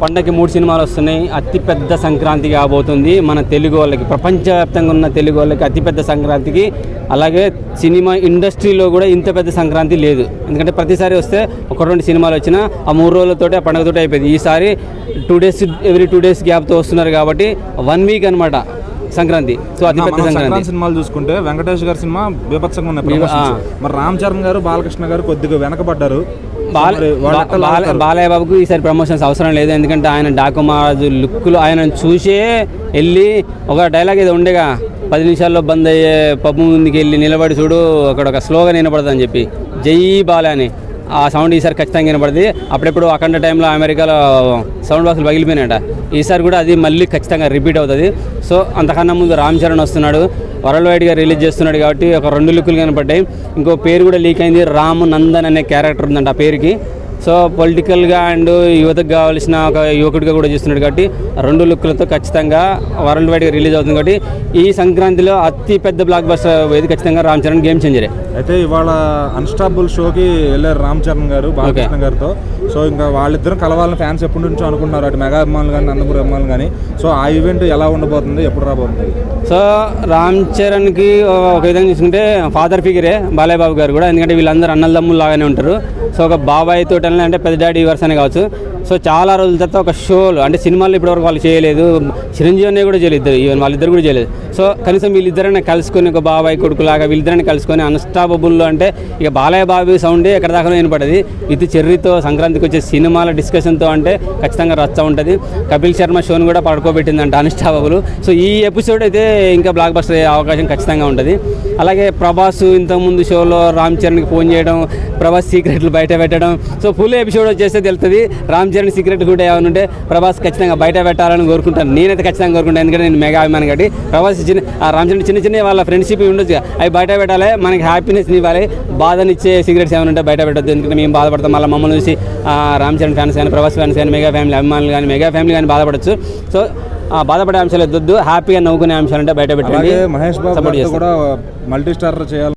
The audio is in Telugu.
పండగకి 3 సినిమాలు వస్తున్నాయి. అతిపెద్ద సంక్రాంతి కాబోతుంది మన తెలుగు వాళ్ళకి, ప్రపంచవ్యాప్తంగా ఉన్న తెలుగు వాళ్ళకి అతిపెద్ద సంక్రాంతికి. అలాగే సినిమా ఇండస్ట్రీలో కూడా ఇంత పెద్ద సంక్రాంతి లేదు. ఎందుకంటే ప్రతిసారి వస్తే 1-2 సినిమాలు వచ్చినా ఆ 3 రోజులతోటి ఆ పండుగతోటి అయిపోయింది. ఈసారి 2 days ఎవ్రీ 2 days గ్యాప్తో వస్తున్నారు కాబట్టి 1 week అనమాట సంక్రాంతి. సో అతిపెద్ద సంక్రాంతి. సినిమాలు చూసుకుంటే వెంకటేష్ గారి సినిమా బీభత్సంగా ఉన్నాయి. మరి రామ్ చరణ్ గారు, బాలకృష్ణ గారు కొద్దిగా వెనకబడ్డారు. బాలయ్య బాబుకు ఈసారి ప్రమోషన్స్ అవసరం లేదు. ఎందుకంటే ఆయన డాకుమారాజు లుక్లో ఆయన చూసే వెళ్ళి ఒక డైలాగ్ ఏదో ఉండేగా, 10 నిమిషాల్లో బంద్ అయ్యే పబ్బు ముందుకు వెళ్ళి నిలబడి చూడు అక్కడ ఒక స్లోగన్ వినపడుతుంది అని చెప్పి, జై బాలయ్య అని ఆ సౌండ్ ఈసారి ఖచ్చితంగా వినపడుతుంది. అప్పుడెప్పుడు అఖండ టైంలో అమెరికాలో సౌండ్ బాక్సులు పగిలిపోయినాయట. ఈసారి కూడా అది మళ్ళీ ఖచ్చితంగా రిపీట్ అవుతుంది. సో అంతకన్నా ముందు రామ్ చరణ్ వస్తున్నాడు, వరల్డ్ వైడ్గా రిలీజ్ చేస్తున్నాడు కాబట్టి ఒక 2 లుక్కులు కనపడ్డాయి. ఇంకో పేరు కూడా లీక్ అయింది, రామ్ నందన్ అనే క్యారెక్టర్ ఉందంట ఆ పేరుకి. సో పొలిటికల్గా అండ్ యువతకు కావాల్సిన ఒక యువకుడిగా కూడా చేస్తున్నాడు కాబట్టి 2 లుక్కులతో ఖచ్చితంగా వరల్డ్ వైడ్గా రిలీజ్ అవుతుంది. కాబట్టి ఈ సంక్రాంతిలో అతి పెద్ద బ్లాక్ బస్టర్ ఏది ఖచ్చితంగా రామ్ చరణ్ గేమ్ చేంజరే. అయితే ఇవాళ అన్స్టాపుల్ షోకి వెళ్ళారు రామ్ చరణ్ గారు బాలకృష్ణ గారితో. సో ఇంకా వాళ్ళిద్దరం కలవాలని ఫ్యాన్స్ ఎప్పటి నుంచో అనుకుంటున్నారు, అటు మెగా అభిమానులు కానీ నందమూరి అభిమానులు కానీ. సో ఆ ఈవెంట్ ఎలా ఉండబోతుంది, ఎప్పుడు రాబోతుంది? సో రామ్ చరణ్కి ఒక విధంగా చూసుకుంటే ఫాదర్ ఫిగరే బాలయ్య బాబు గారు కూడా. ఎందుకంటే వీళ్ళందరూ అన్నదమ్ములు లాగానే ఉంటారు. సో ఒక బాబాయ్ తోటి అంటే పెద్ద డాడీ వర్స్ అనే కావచ్చు. సో చాలా రోజుల తర్వాత ఒక షోలు అంటే సినిమాలు ఇప్పటివరకు వాళ్ళు చేయలేదు, చిరంజీవి అనే కూడా చేయలేదు, ఈవెన్ వాళ్ళిద్దరు కూడా చేయలేదు. సో కనీసం వీళ్ళిద్దరైనా కలుసుకొని ఒక బాబాయ్ కొడుకులాగా వీళ్ళిద్దరైనా కలుసుకొని అన్స్టాపబుల్లో అంటే ఇక బాలయ్య బాబు సౌండే ఎక్కడ దాకా వినపడేది. విత్ చెర్రీతో సంక్రాంతికి వచ్చే సినిమాల డిస్కషన్తో అంటే ఖచ్చితంగా రచ్చ ఉంటుంది. కపిల్ శర్మ షోని కూడా పడుకోబెట్టిందంట అన్స్టాపబుల్. సో ఈ ఎపిసోడ్ అయితే ఇంకా బ్లాక్ బస్టర్ అయ్యే అవకాశం ఖచ్చితంగా ఉంటుంది. అలాగే ప్రభాస్ ఇంతకుముందు షోలో రామ్ చరణ్కి ఫోన్ చేయడం, ప్రభాస్ సీక్రెట్లు బయట పెట్టడం. సో ఫుల్ ఎపిసోడ్ వచ్చేస్తే తెలుస్తుంది రామ్ చరణ్ సీక్రెట్ కూడా ఏమైనా ఉంటే ప్రభాస్ ఖచ్చితంగా బయట పెట్టాలని కోరుకుంటాను. నేనైతే ఖచ్చితంగా కోరుకుంటాను, ఎందుకంటే నేను మెగా అభిమాని కాబట్టి. ప్రభాస్ రామ్ చరణ్ చిన్న వాళ్ళ ఫ్రెండ్షిప్ ఉండొచ్చు, అవి బయట పెట్టాలి, మనకి హ్యాపీనెస్ ఇవ్వాలి. బాధనిచ్చే సీక్రెట్స్ ఏమైనా ఉంటే బయట పెట్టద్దు. ఎందుకంటే మేము బాధపడతాం, మళ్ళీ మమ్మల్ని చూసి రామ్ చరణ్ ఫ్యాన్స్ కానీ, ప్రభాస్ ఫ్యాన్స్ కానీ, మెగా ఫ్యామిలీ అభిమానులు కానీ, మెగా ఫ్యామిలీ కానీ బాధపడచ్చు. సో బాధపడే అంశాలు ఎద్దొద్దు, హ్యాపీగా నవ్వుకునే అంశాలు అంటే బయట పెట్టండి. మహేష్ బాబు కూడా మల్టీ స్టార్ చేయాలి.